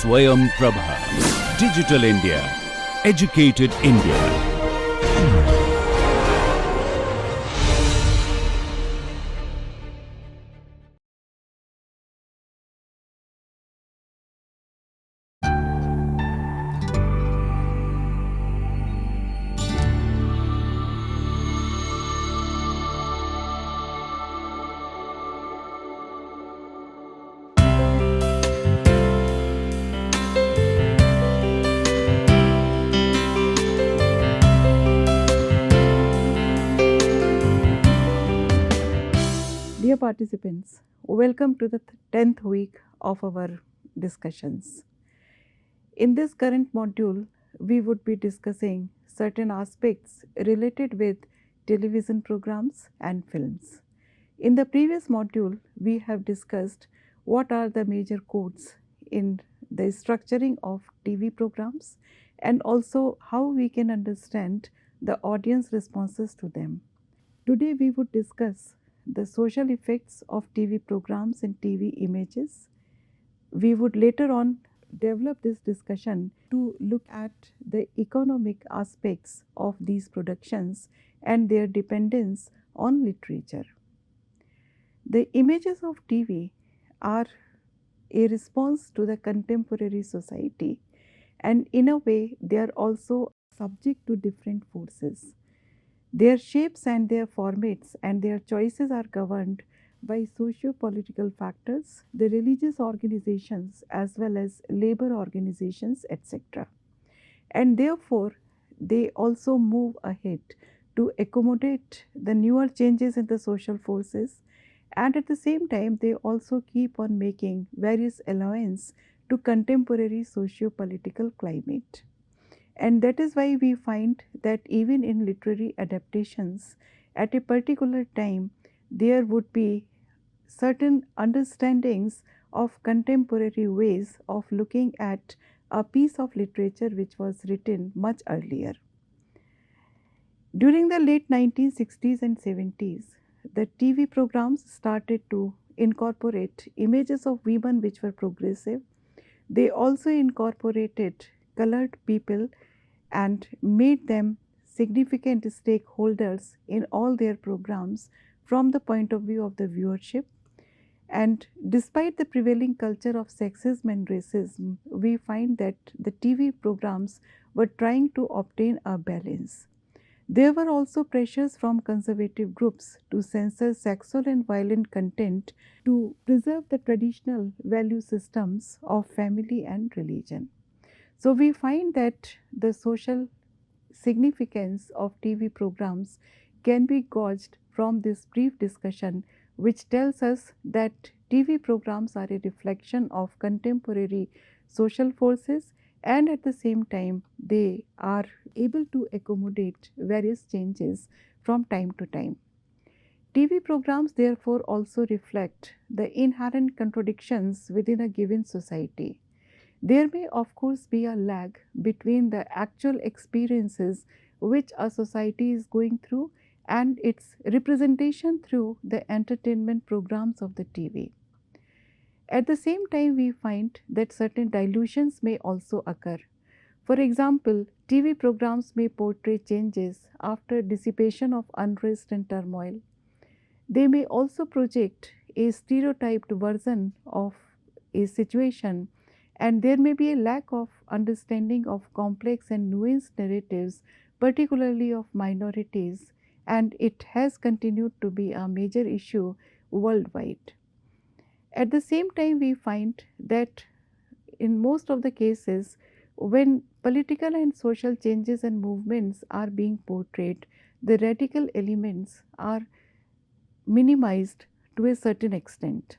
Swayam Prabha. Digital India. Educated India. Dear participants, welcome to the 10th week of our discussions. In this current module, we would be discussing certain aspects related with television programs and films. In the previous module, we have discussed what are the major codes in the structuring of TV programs and also how we can understand the audience responses to them. Today, we would discuss the social effects of TV programs and TV images. We would later on develop this discussion to look at the economic aspects of these productions and their dependence on literature. The images of TV are a response to the contemporary society, and in a way they are also subject to different forces. Their shapes and their formats and their choices are governed by socio-political factors, the religious organizations as well as labor organizations, etc. And therefore, they also move ahead to accommodate the newer changes in the social forces, and at the same time they also keep on making various allowance to contemporary socio-political climate. And that is why we find that even in literary adaptations, at a particular time, there would be certain understandings of contemporary ways of looking at a piece of literature which was written much earlier. During the late 1960s and 70s, the TV programs started to incorporate images of women which were progressive. They also incorporated colored people and made them significant stakeholders in all their programs from the point of view of the viewership. And despite the prevailing culture of sexism and racism, we find that the TV programs were trying to obtain a balance. There were also pressures from conservative groups to censor sexual and violent content to preserve the traditional value systems of family and religion. So we find that the social significance of TV programs can be gauged from this brief discussion, which tells us that TV programs are a reflection of contemporary social forces, and at the same time they are able to accommodate various changes from time to time. TV programs therefore also reflect the inherent contradictions within a given society. There may of course be a lag between the actual experiences which a society is going through and its representation through the entertainment programs of the TV. At the same time, we find that certain dilutions may also occur. For example, TV programs may portray changes after dissipation of unrest and turmoil. They may also project a stereotyped version of a situation, and there may be a lack of understanding of complex and nuanced narratives, particularly of minorities, and it has continued to be a major issue worldwide. At the same time, we find that in most of the cases, when political and social changes and movements are being portrayed, the radical elements are minimized to a certain extent.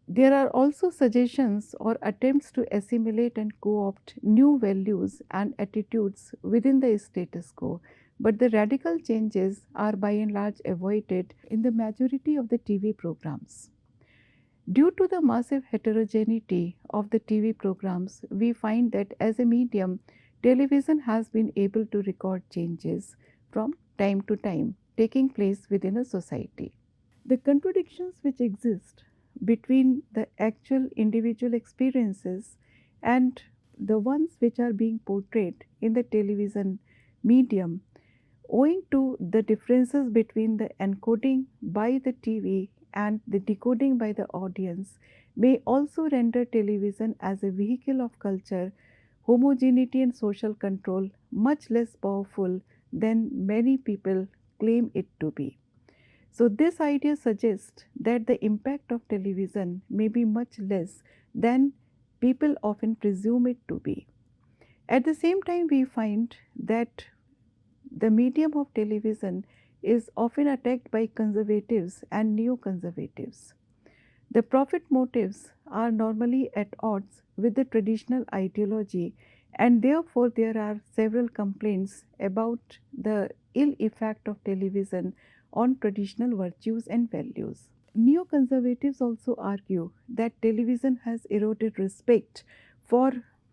There are also suggestions or attempts to assimilate and co-opt new values and attitudes within the status quo, but the radical changes are by and large avoided in the majority of the TV programs. Due to the massive heterogeneity of the TV programs, we find that as a medium, television has been able to record changes from time to time taking place within a society. The contradictions which exist between the actual individual experiences and the ones which are being portrayed in the television medium, owing to the differences between the encoding by the TV and the decoding by the audience, may also render television as a vehicle of culture, homogeneity, and social control much less powerful than many people claim it to be. So, this idea suggests that the impact of television may be much less than people often presume it to be. At the same time, we find that the medium of television is often attacked by conservatives and neoconservatives. The profit motives are normally at odds with the traditional ideology, and therefore there are several complaints about the ill effect of television on traditional virtues and values. Neoconservatives also argue that television has eroded respect for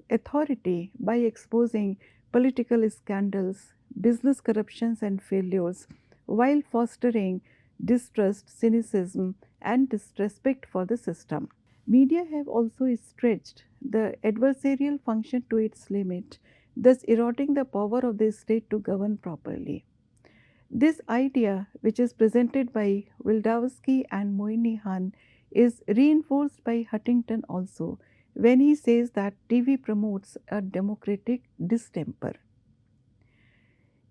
authority by exposing political scandals, business corruptions, and failures, while fostering distrust, cynicism, and disrespect for the system. Media have also stretched the adversarial function to its limit, thus eroding the power of the state to govern properly. This idea, which is presented by Wildavsky and Moynihan, is reinforced by Huntington also when he says that TV promotes a democratic distemper.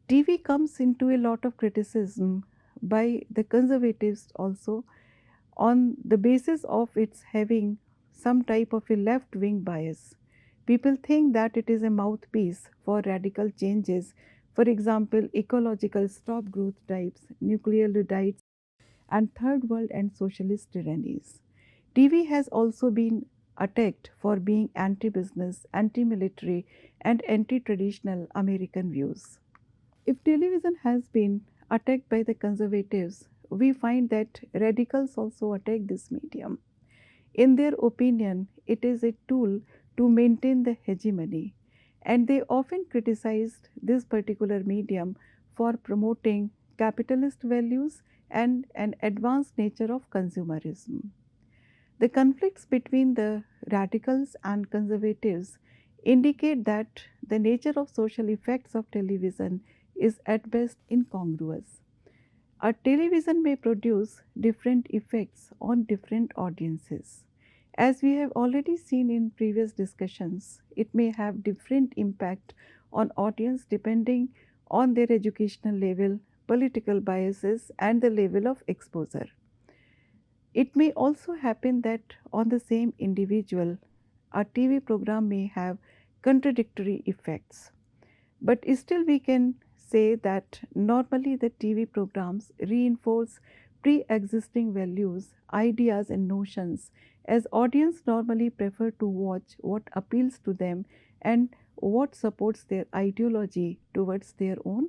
TV comes into a lot of criticism by the conservatives also on the basis of its having some type of a left wing bias. People think that it is a mouthpiece for radical changes, for example, ecological stop growth types, nuclear Luddites, and third world and socialist tyrannies. TV has also been attacked for being anti business, anti military, and anti traditional American views. If television has been attacked by the conservatives, we find that radicals also attack this medium. In their opinion, it is a tool to maintain the hegemony, and they often criticized this particular medium for promoting capitalist values and an advanced nature of consumerism. The conflicts between the radicals and conservatives indicate that the nature of social effects of television is at best incongruous. A television may produce different effects on different audiences. As we have already seen in previous discussions, it may have different impact on audience depending on their educational level, political biases, and the level of exposure. It may also happen that on the same individual, a TV program may have contradictory effects. But still, we can say that normally the TV programs reinforce pre existing values, ideas, and notions, as audience normally prefer to watch what appeals to them and what supports their ideology towards their own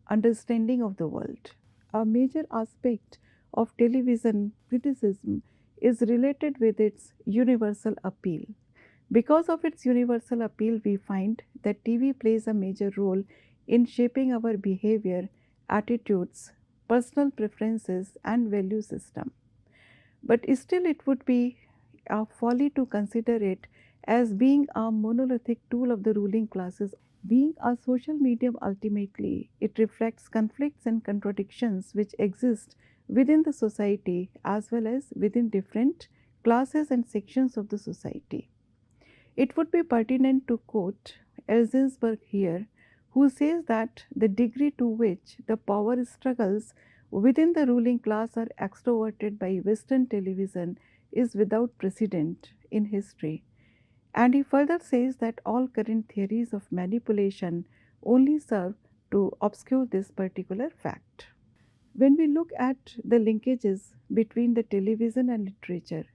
understanding of the world. A major aspect of television criticism is related with its universal appeal. Because of its universal appeal, we find that TV plays a major role in shaping our behavior, attitudes, personal preferences, and value system. But still, it would be a folly to consider it as being a monolithic tool of the ruling classes. Being a social medium, ultimately, it reflects conflicts and contradictions which exist within the society as well as within different classes and sections of the society. It would be pertinent to quote Elzinsberg here, who says that the degree to which the power struggles within the ruling class are extroverted by Western television is without precedent in history. And he further says that all current theories of manipulation only serve to obscure this particular fact. When we look at the linkages between the television and literature,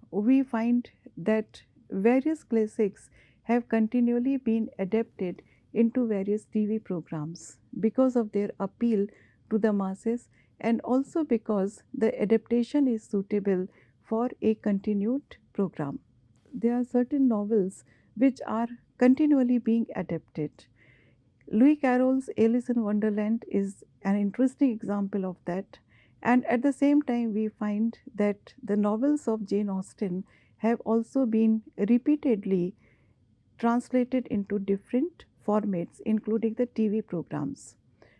we find that various classics have continually been adapted into various TV programs because of their appeal to the masses and also because the adaptation is suitable for a continued program. There are certain novels which are continually being adapted. Louis Carroll's Alice in Wonderland is an interesting example of that. And at the same time, we find that the novels of Jane Austen have also been repeatedly translated into different formats, including the TV programs.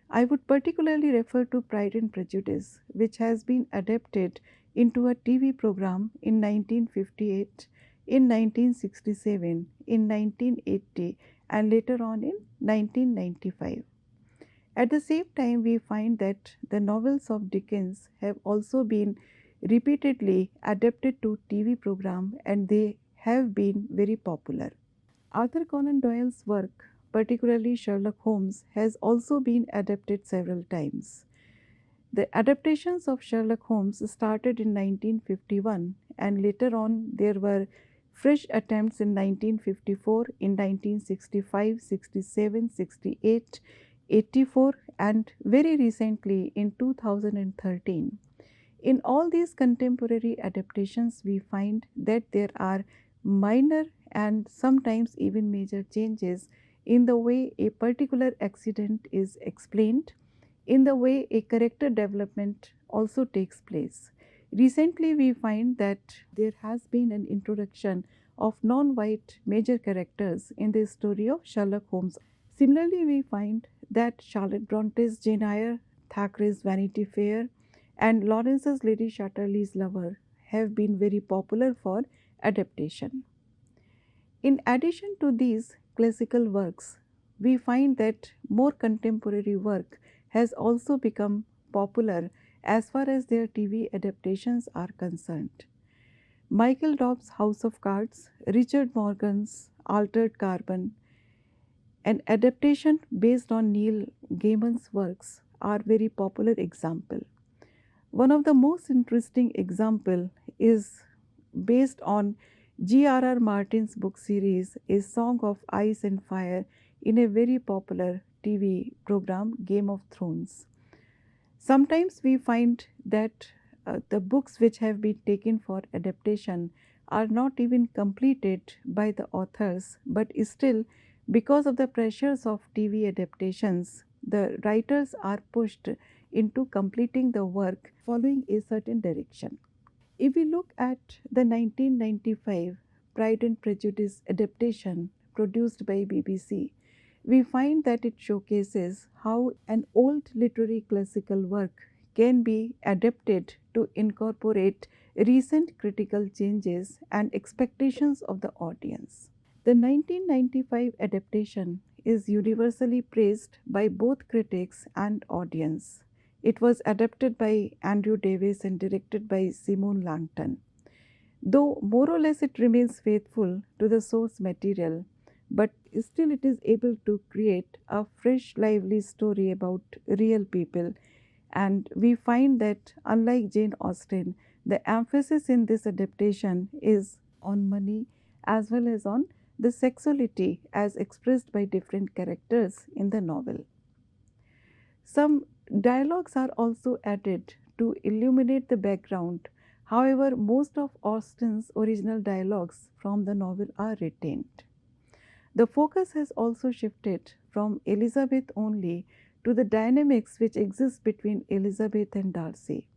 I would particularly refer to Pride and Prejudice, which has been adapted into a TV program in 1958, in 1967, in 1980, and later on in 1995. At the same time, we find that the novels of Dickens have also been repeatedly adapted to TV program, and they have been very popular. Arthur Conan Doyle's work, particularly Sherlock Holmes, has also been adapted several times. The adaptations of Sherlock Holmes started in 1951, and later on there were fresh attempts in 1954, in 1965, 67, 68, 84, and very recently in 2013. In all these contemporary adaptations, we find that there are minor and sometimes even major changes in the way a particular accident is explained, in the way a character development also takes place. Recently, we find that there has been an introduction of non white major characters in the story of Sherlock Holmes. Similarly, we find that Charlotte Bronte's Jane Eyre, Thackeray's Vanity Fair, and Lawrence's Lady Chatterley's Lover have been very popular for adaptation. In addition to these classical works, we find that more contemporary work has also become popular as far as their TV adaptations are concerned. Michael Dobbs' House of Cards, Richard Morgan's Altered Carbon, an adaptation based on Neil Gaiman's works are very popular example. One of the most interesting example is based on G.R.R. Martin's book series, A Song of Ice and Fire, in a very popular TV program, Game of Thrones. Sometimes we find that the books which have been taken for adaptation are not even completed by the authors, but still, because of the pressures of TV adaptations, the writers are pushed into completing the work following a certain direction. If we look at the 1995 Pride and Prejudice adaptation produced by BBC, we find that it showcases how an old literary classical work can be adapted to incorporate recent critical changes and expectations of the audience. The 1995 adaptation is universally praised by both critics and audience. It was adapted by Andrew Davies and directed by Simon Langton. Though more or less it remains faithful to the source material, but still it is able to create a fresh, lively story about real people. And we find that unlike Jane Austen, the emphasis in this adaptation is on money as well as on the sexuality as expressed by different characters in the novel. Some dialogues are also added to illuminate the background. However, most of Austen's original dialogues from the novel are retained. The focus has also shifted from Elizabeth only to the dynamics which exist between Elizabeth and Darcy.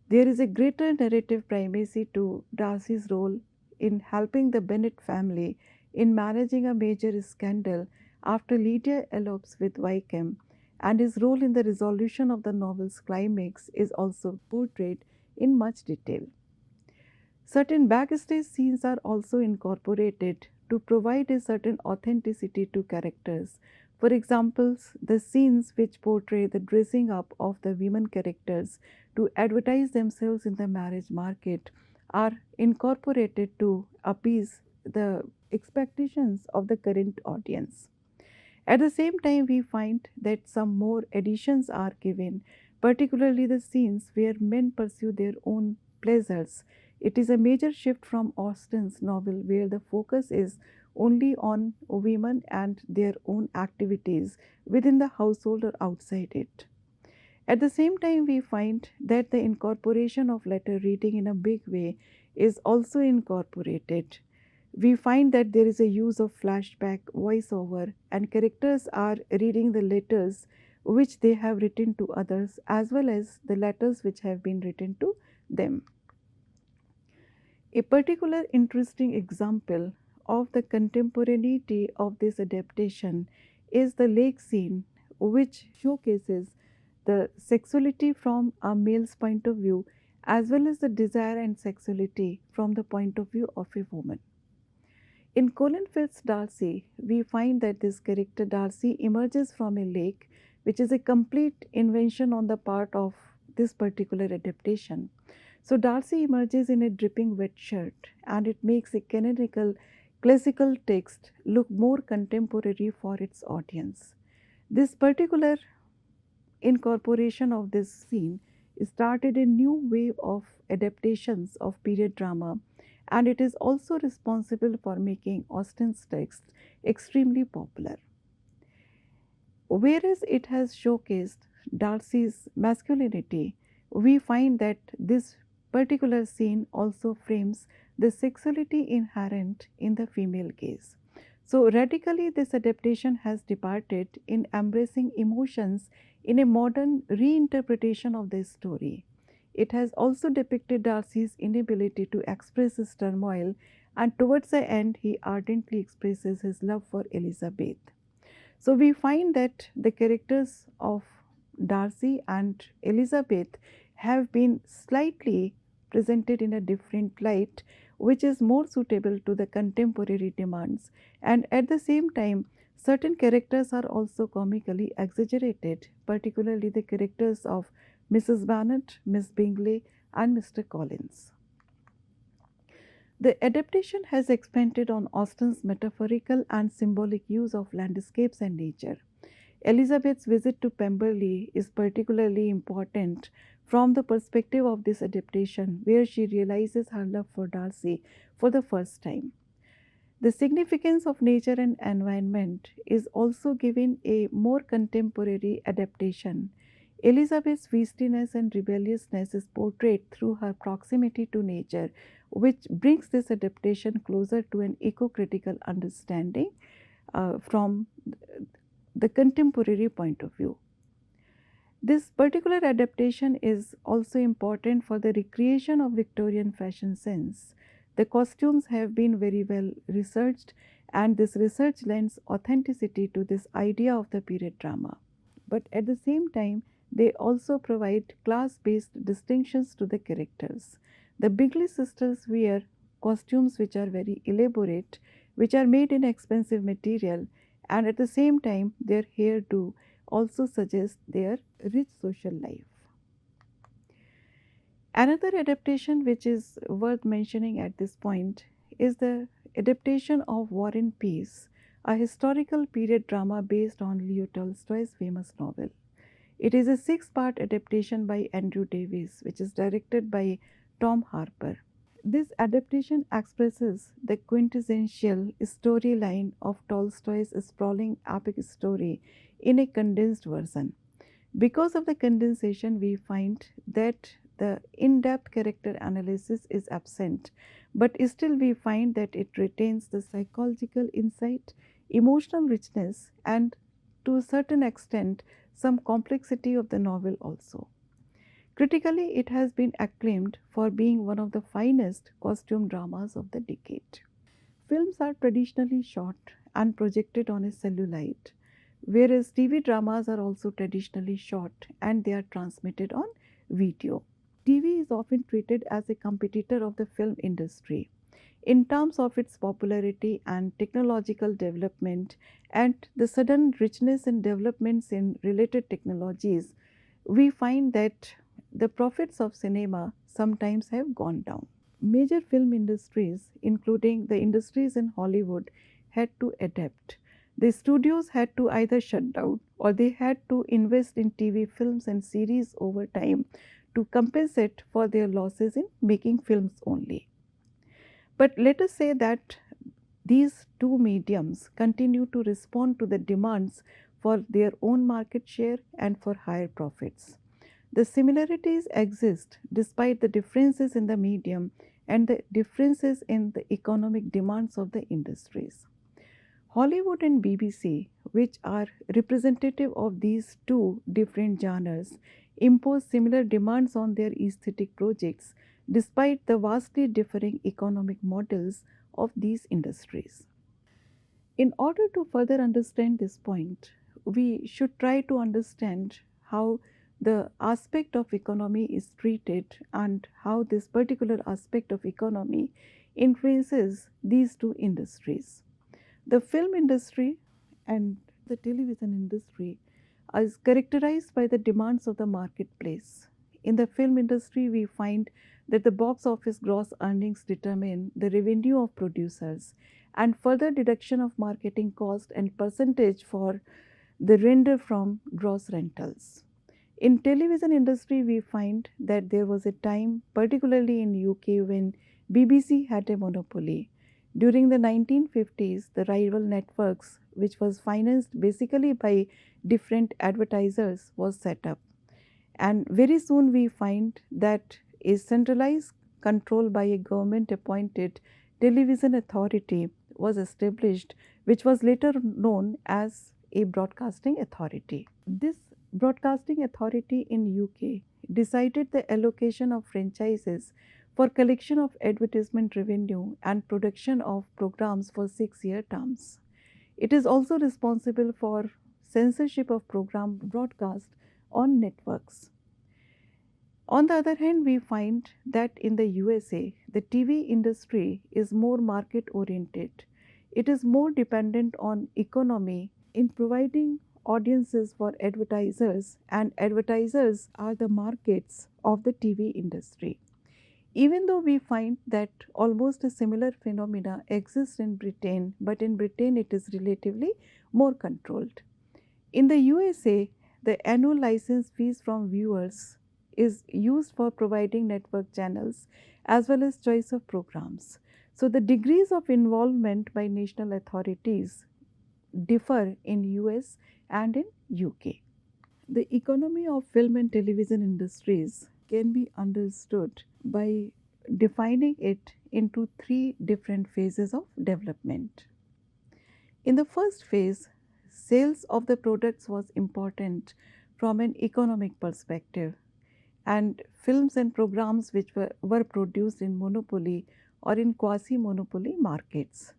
There is a greater narrative primacy to Darcy's role in helping the Bennet family in managing a major scandal after Lydia elopes with Wickham, and his role in the resolution of the novel's climax is also portrayed in much detail. Certain backstage scenes are also incorporated to provide a certain authenticity to characters. For example, the scenes which portray the dressing up of the women characters to advertise themselves in the marriage market are incorporated to appease the expectations of the current audience. At the same time, we find that some more additions are given, particularly the scenes where men pursue their own pleasures. It is a major shift from Austen's novel, where the focus is only on women and their own activities within the household or outside it. At the same time, we find that the incorporation of letter reading in a big way is also incorporated. We find that there is a use of flashback, voiceover, and characters are reading the letters which they have written to others as well as the letters which have been written to them. A particular interesting example of the contemporaneity of this adaptation is the lake scene, which showcases the sexuality from a male's point of view as well as the desire and sexuality from the point of view of a woman. In Colin Firth's Darcy, we find that this character Darcy emerges from a lake, which is a complete invention on the part of this particular adaptation. So, Darcy emerges in a dripping wet shirt, and it makes a canonical classical text look more contemporary for its audience. This particular incorporation of this scene started a new wave of adaptations of period drama, and it is also responsible for making Austen's text extremely popular. Whereas it has showcased Darcy's masculinity, we find that this particular scene also frames the sexuality inherent in the female gaze. So, radically, this adaptation has departed in embracing emotions in a modern reinterpretation of the story. It has also depicted Darcy's inability to express his turmoil, and towards the end, he ardently expresses his love for Elizabeth. So we find that the characters of Darcy and Elizabeth have been slightly presented in a different light, which is more suitable to the contemporary demands. And at the same time, certain characters are also comically exaggerated, particularly the characters of Mrs. Bennet, Miss Bingley, and Mr. Collins. The adaptation has expanded on Austen's metaphorical and symbolic use of landscapes and nature. Elizabeth's visit to Pemberley is particularly important from the perspective of this adaptation, where she realizes her love for Darcy for the first time. The significance of nature and environment is also given a more contemporary adaptation. Elizabeth's feistiness and rebelliousness is portrayed through her proximity to nature, which brings this adaptation closer to an eco-critical understanding from the contemporary point of view. This particular adaptation is also important for the recreation of Victorian fashion sense. The costumes have been very well researched, and this research lends authenticity to this idea of the period drama. But at the same time, they also provide class based distinctions to the characters. The Bingley sisters wear costumes which are very elaborate, which are made in expensive material, and at the same time, their hairdo also suggests their rich social life. Another adaptation which is worth mentioning at this point is the adaptation of War and Peace, a historical period drama based on Leo Tolstoy's famous novel. It is a six-part adaptation by Andrew Davies, which is directed by Tom Harper. This adaptation expresses the quintessential storyline of Tolstoy's sprawling epic story in a condensed version. Because of the condensation, we find that the in-depth character analysis is absent, but still we find that it retains the psychological insight, emotional richness, and to a certain extent some complexity of the novel also. Critically, it has been acclaimed for being one of the finest costume dramas of the decade. Films are traditionally shot and projected on a cellulite, whereas TV dramas are also traditionally shot and they are transmitted on video. TV is often treated as a competitor of the film industry in terms of its popularity and technological development and the sudden richness in developments in related technologies. We find that the profits of cinema sometimes have gone down. Major film industries, including the industries in Hollywood, had to adapt. The studios had to either shut down or they had to invest in TV films and series over time to compensate for their losses in making films only. But let us say that these two mediums continue to respond to the demands for their own market share and for higher profits. The similarities exist despite the differences in the medium and the differences in the economic demands of the industries. Hollywood and BBC, which are representative of these two different genres, impose similar demands on their aesthetic projects despite the vastly differing economic models of these industries. In order to further understand this point, we should try to understand how the aspect of economy is treated and how this particular aspect of economy influences these two industries. The film industry and the television industry is characterized by the demands of the marketplace. In the film industry, we find that the box office gross earnings determine the revenue of producers, and further deduction of marketing cost and percentage for the render from gross rentals. In television industry, we find that there was a time, particularly in UK, when BBC had a monopoly. During the 1950s, the rival networks, which was financed basically by different advertisers, was set up. And very soon we find that a centralized control by a government appointed television authority was established, which was later known as a broadcasting authority. This broadcasting authority in UK decided the allocation of franchises for collection of advertisement revenue and production of programs for 6-year terms. It is also responsible for censorship of program broadcast on networks. On the other hand, we find that in the USA, the TV industry is more market oriented. It is more dependent on economy in providing audiences for advertisers, and advertisers are the markets of the TV industry. Even though we find that almost a similar phenomena exists in Britain, but in Britain it is relatively more controlled. In the USA, the annual license fees from viewers is used for providing network channels as well as choice of programs. So the degrees of involvement by national authorities differ in US and in UK. The economy of film and television industries can be understood by defining it into three different phases of development. In the first phase, sales of the products was important from an economic perspective, and films and programs which were produced in monopoly or in quasi monopoly markets.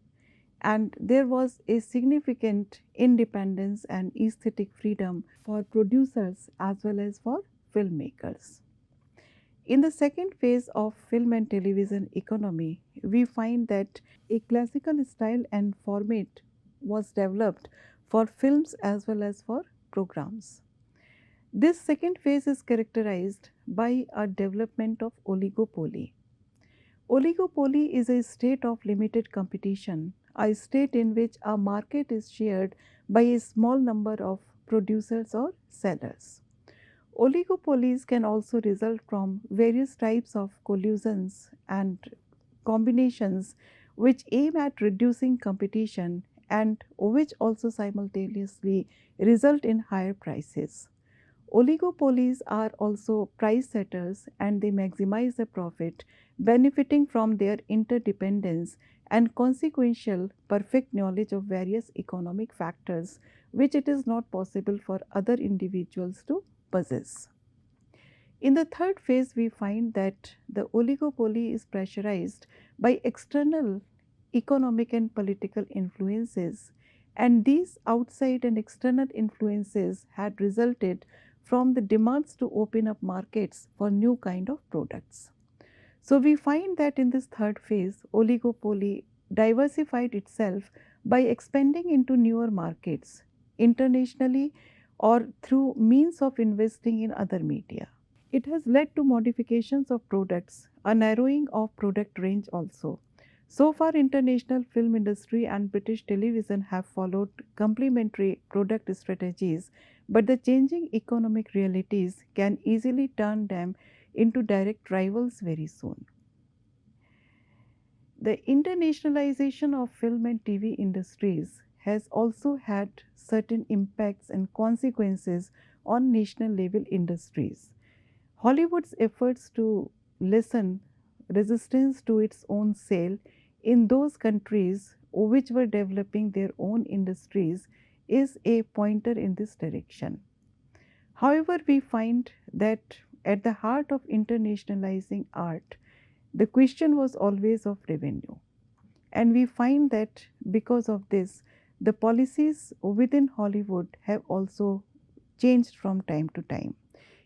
And there was a significant independence and aesthetic freedom for producers as well as for filmmakers. In the second phase of film and television economy, we find that a classical style and format was developed for films as well as for programs. This second phase is characterized by a development of oligopoly. Oligopoly is a state of limited competition, a state in which a market is shared by a small number of producers or sellers. Oligopolies can also result from various types of collusions and combinations which aim at reducing competition and which also simultaneously result in higher prices. Oligopolies are also price setters and they maximize the profit, benefiting from their interdependence and consequential perfect knowledge of various economic factors, which it is not possible for other individuals to possess. In the third phase, we find that the oligopoly is pressurized by external economic and political influences, and these outside and external influences had resulted from the demands to open up markets for new kind of products. So we find that in this third phase, oligopoly diversified itself by expanding into newer markets internationally or through means of investing in other media. It has led to modifications of products, a narrowing of product range also. So far, international film industry and British television have followed complementary product strategies, but the changing economic realities can easily turn them into direct rivals very soon. The internationalization of film and TV industries has also had certain impacts and consequences on national level industries. Hollywood's efforts to lessen resistance to its own sale in those countries which were developing their own industries is a pointer in this direction. However, we find that at the heart of internationalizing art The question was always of revenue. And we find that because of this, the policies within Hollywood have also changed from time to time.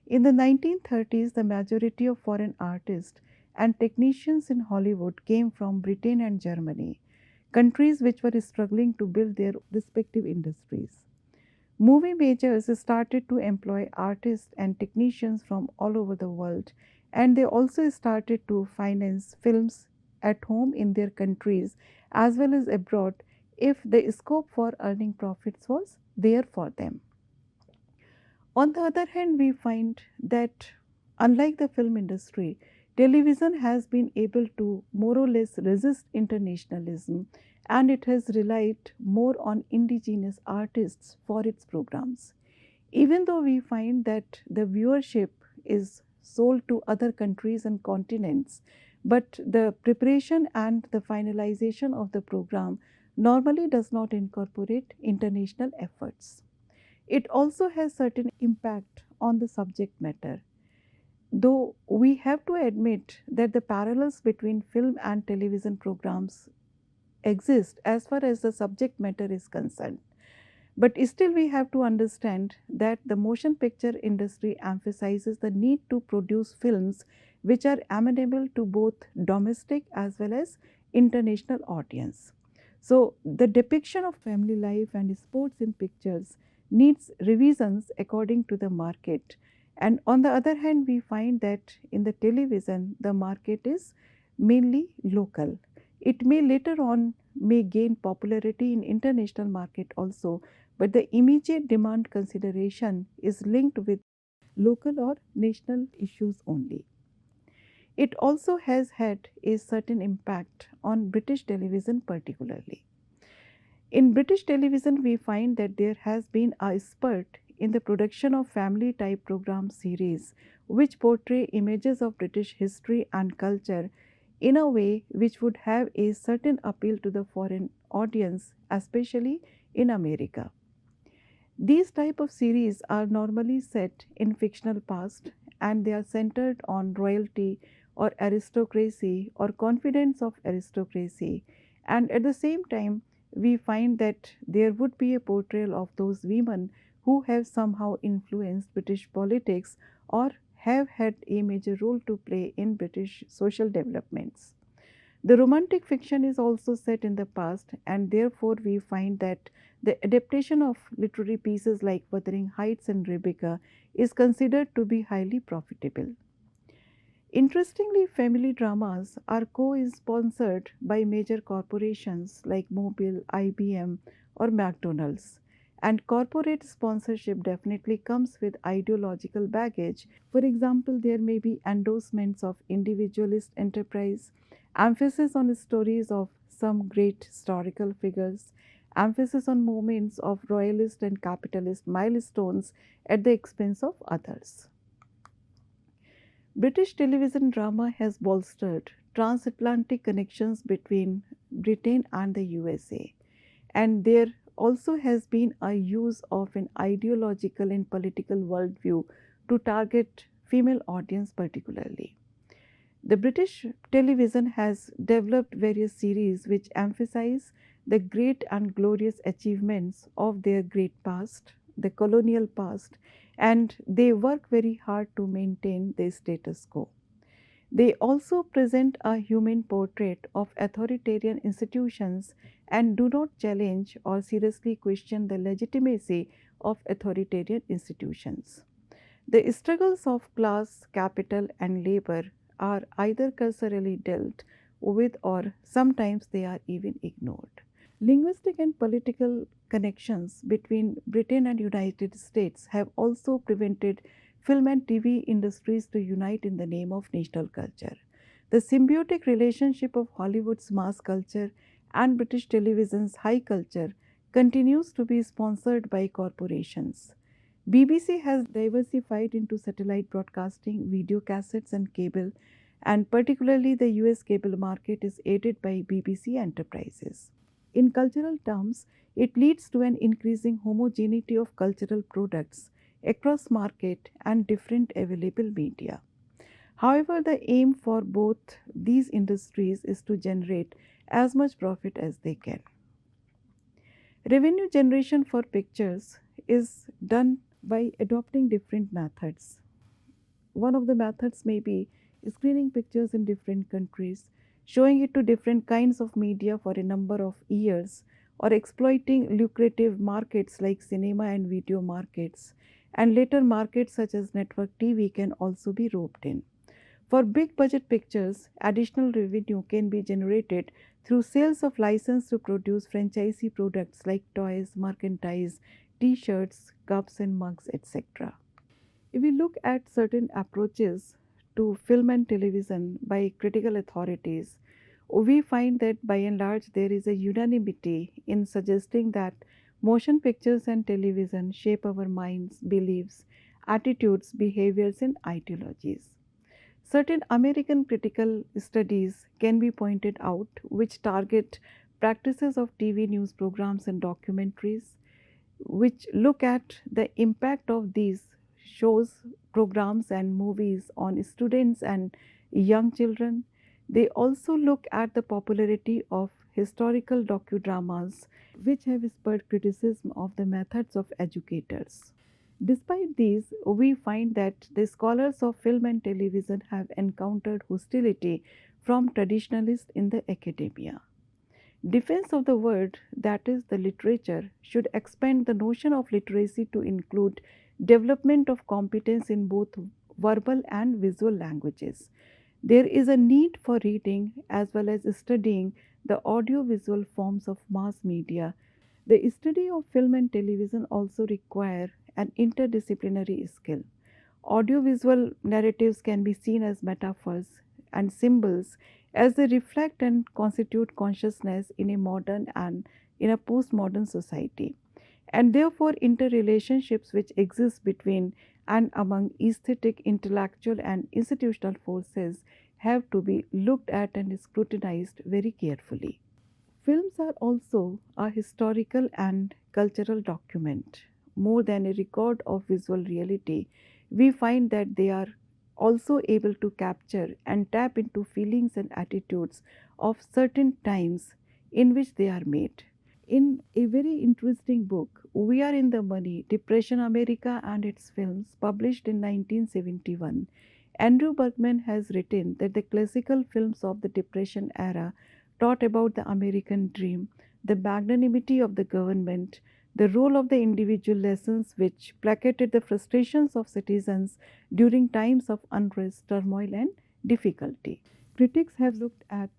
In the 1930s, the majority of foreign artists and technicians in Hollywood came from Britain and Germany, countries which were struggling to build their respective industries. Movie majors started to employ artists and technicians from all over the world, and they also started to finance films at home in their countries as well as abroad if the scope for earning profits was there for them. On the other hand, we find that unlike the film industry, television has been able to more or less resist internationalism, and it has relied more on indigenous artists for its programs. Even though we find that the viewership is sold to other countries and continents, but the preparation and the finalization of the program normally does not incorporate international efforts. It also has certain impact on the subject matter. Though we have to admit that the parallels between film and television programs exist as far as the subject matter is concerned. But still, we have to understand that the motion picture industry emphasizes the need to produce films which are amenable to both domestic as well as international audience. So, the depiction of family life and sports in pictures needs revisions according to the market. And on the other hand, we find that in the television, the market is mainly local. It may later on may gain popularity in international market also, but the immediate demand consideration is linked with local or national issues only. It also has had a certain impact on British television particularly. In British television, we find that there has been a spurt in the production of family type program series which portray images of British history and culture in a way which would have a certain appeal to the foreign audience, especially in America. These type of series are normally set in fictional past, and they are centered on royalty or aristocracy or confidence of aristocracy, and at the same time we find that there would be a portrayal of those women who have somehow influenced British politics or have had a major role to play in British social developments. The romantic fiction is also set in the past, and therefore we find that the adaptation of literary pieces like Wuthering Heights and Rebecca is considered to be highly profitable. Interestingly, family dramas are co-sponsored by major corporations like Mobil, IBM, or McDonald's. And corporate sponsorship definitely comes with ideological baggage. For example, there may be endorsements of individualist enterprise, emphasis on stories of some great historical figures, emphasis on moments of royalist and capitalist milestones at the expense of others. British television drama has bolstered transatlantic connections between Britain and the USA, and there also has been a use of an ideological and political worldview to target female audience particularly. The British television has developed various series which emphasize the great and glorious achievements of their great past, the colonial past, and they work very hard to maintain the status quo. They also present a human portrait of authoritarian institutions and do not challenge or seriously question the legitimacy of authoritarian institutions. The struggles of class, capital, and labor are either cursorily dealt with or sometimes they are even ignored. Linguistic and political connections between Britain and United States have also prevented film and TV industries to unite in the name of national culture. The symbiotic relationship of Hollywood's mass culture and British television's high culture continues to be sponsored by corporations. BBC has diversified into satellite broadcasting, video cassettes, and cable, and particularly the US cable market is aided by BBC enterprises. In cultural terms, it leads to an increasing homogeneity of cultural products across market and different available media. However, the aim for both these industries is to generate as much profit as they can. Revenue generation for pictures is done by adopting different methods. One of the methods may be screening pictures in different countries, showing it to different kinds of media for a number of years, or exploiting lucrative markets like cinema and video markets. And later, markets such as network TV can also be roped in. For big budget pictures, additional revenue can be generated through sales of license to produce franchisee products like toys, merchandise, t shirts, cups, and mugs, etc. If we look at certain approaches to film and television by critical authorities, we find that by and large there is a unanimity in suggesting that motion pictures and television shape our minds, beliefs, attitudes, behaviors, and ideologies. Certain American critical studies can be pointed out which target practices of TV news programs and documentaries, which look at the impact of these shows, programs, and movies on students and young children. They also look at the popularity of historical docudramas, which have spurred criticism of the methods of educators. Despite these, we find that the scholars of film and television have encountered hostility from traditionalists in the academia. Defense of the word, that is, the literature, should expand the notion of literacy to include development of competence in both verbal and visual languages. There is a need for reading as well as studying the audiovisual forms of mass media. The study of film and television also require an interdisciplinary skill. Audiovisual narratives can be seen as metaphors and symbols as they reflect and constitute consciousness in a modern and in a postmodern society. And therefore, interrelationships which exist between and among aesthetic, intellectual, and institutional forces have to be looked at and scrutinized very carefully. Films are also a historical and cultural document. More than a record of visual reality, we find that they are also able to capture and tap into feelings and attitudes of certain times in which they are made. In a very interesting book, We Are in the Money, Depression America and its Films, published in 1971, Andrew Bergman has written that the classical films of the Depression era taught about the American dream, the magnanimity of the government, the role of the individual, lessons which placated the frustrations of citizens during times of unrest, turmoil, and difficulty. Critics have looked at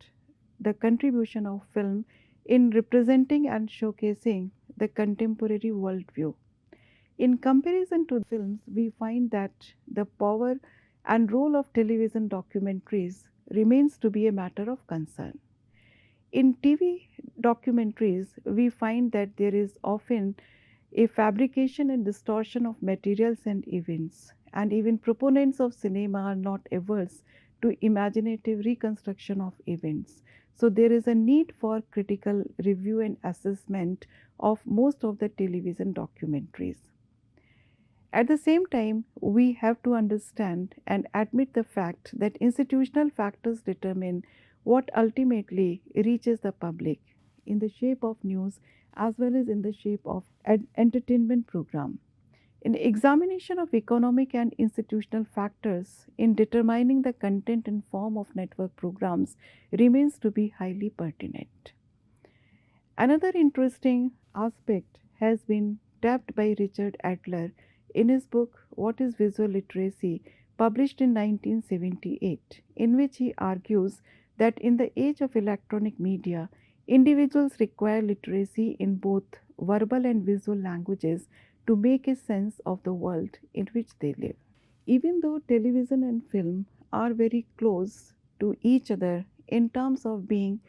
the contribution of film in representing and showcasing the contemporary worldview. In comparison to films, we find that the power and role of television documentaries remains to be a matter of concern. In TV documentaries, we find that there is often a fabrication and distortion of materials and events, and even proponents of cinema are not averse to imaginative reconstruction of events. So, there is a need for critical review and assessment of most of the television documentaries. At the same time, we have to understand and admit the fact that institutional factors determine what ultimately reaches the public in the shape of news as well as in the shape of entertainment program. An examination of economic and institutional factors in determining the content and form of network programs remains to be highly pertinent. Another interesting aspect has been tapped by Richard Adler in his book What is Visual Literacy, published in 1978, in which he argues that in the age of electronic media, individuals require literacy in both verbal and visual languages to make a sense of the world in which they live. Even though television and film are very close to each other in terms of being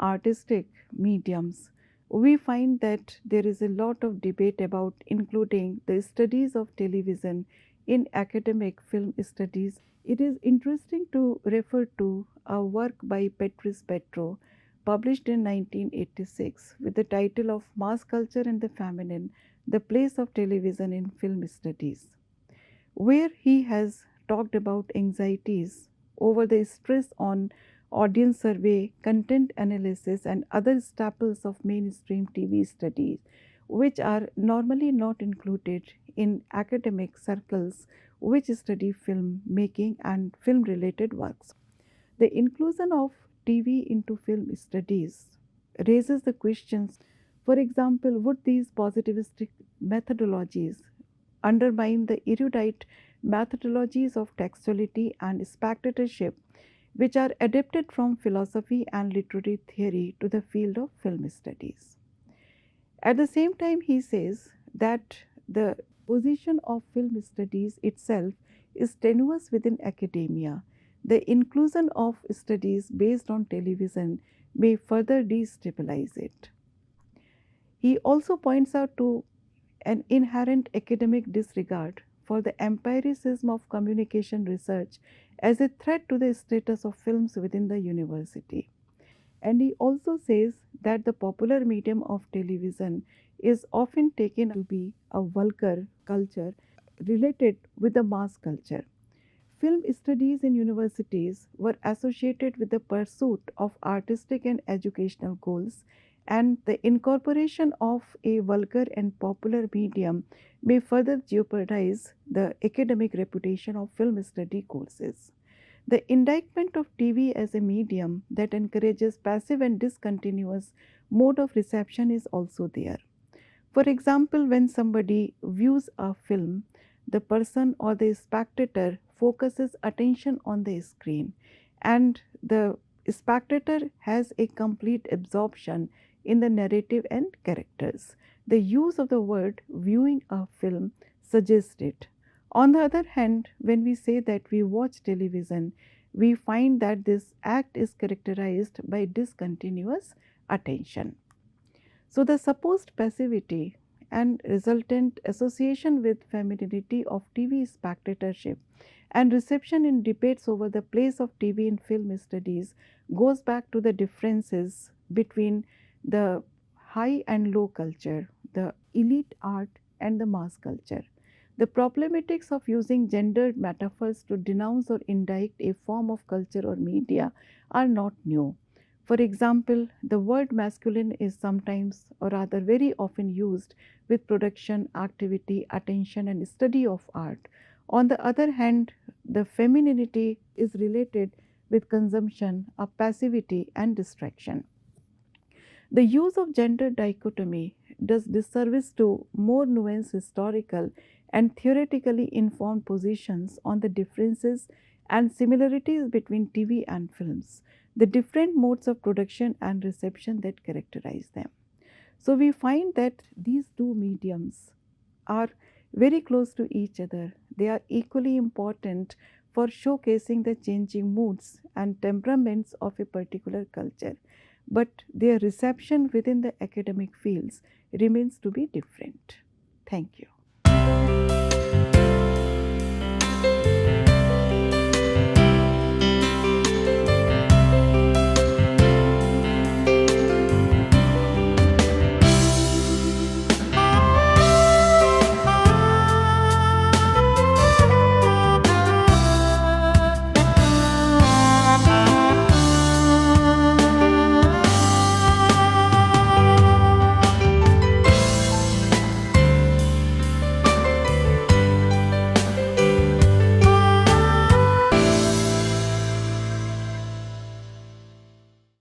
artistic mediums, we find that there is a lot of debate about including the studies of television in academic film studies. It is interesting to refer to a work by Petris Petro, published in 1986, with the title of Mass Culture and the Feminine, the Place of Television in Film Studies, where he has talked about anxieties over the stress on audience survey, content analysis, and other staples of mainstream TV studies, which are normally not included in academic circles which study film making and film related works. The inclusion of TV into film studies raises the questions. For example, would these positivistic methodologies undermine the erudite methodologies of textuality and spectatorship, which are adapted from philosophy and literary theory to the field of film studies? At the same time, he says that the position of film studies itself is tenuous within academia. The inclusion of studies based on television may further destabilize it. He also points out to an inherent academic disregard for the empiricism of communication research as a threat to the status of films within the university. And he also says that the popular medium of television is often taken to be a vulgar culture related with the mass culture. Film studies in universities were associated with the pursuit of artistic and educational goals, and the incorporation of a vulgar and popular medium may further jeopardize the academic reputation of film study courses. The indictment of TV as a medium that encourages passive and discontinuous mode of reception is also there. For example, when somebody views a film, the person or the spectator focuses attention on the screen, and the spectator has a complete absorption in the narrative and characters. The use of the word viewing a film suggests it. On the other hand, when we say that we watch television, we find that this act is characterized by discontinuous attention. So, the supposed passivity and resultant association with femininity of TV spectatorship and reception in debates over the place of TV in film studies goes back to the differences between the high and low culture, the elite art and the mass culture. The problematics of using gendered metaphors to denounce or indict a form of culture or media are not new. For example, the word masculine is sometimes or rather very often used with production, activity, attention, and study of art. On the other hand, the femininity is related with consumption, of passivity, and distraction. The use of gender dichotomy does disservice to more nuanced historical and theoretically informed positions on the differences and similarities between TV and films, the different modes of production and reception that characterize them. So, we find that these two mediums are very close to each other. They are equally important for showcasing the changing moods and temperaments of a particular culture, but their reception within the academic fields remains to be different. Thank you.